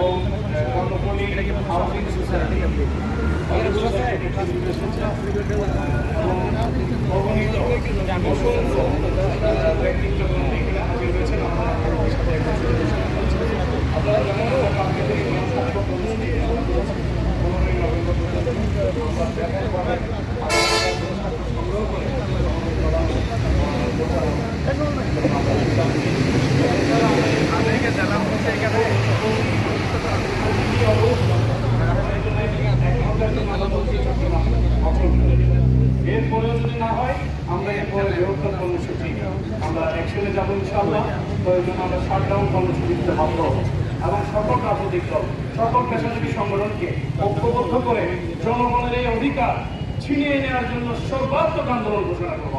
এবং Karnaphuli housing society অগণিত অসংখ্য ব্যক্তিত্বগণ এখানে হাজির হয়েছেন। আপনারা জানেন সংগ্রহ করে এরপরেও যদি না হয় আমরা এরপরে বৃহত্তর কর্মসূচি আমরা অ্যাকশনে যাবো ইনশাআল্লাহ। প্রয়োজন আমরা শাটডাউন কর্মসূচি দিতে বাধ্য এবং সকল রাজনৈতিক দল সকল পেশাজীবী সংগঠনকে ঐক্যবদ্ধ করে জনগণের এই অধিকার ছিনিয়ে নেওয়ার জন্য সর্বাত্মক আন্দোলন ঘোষণা করবো।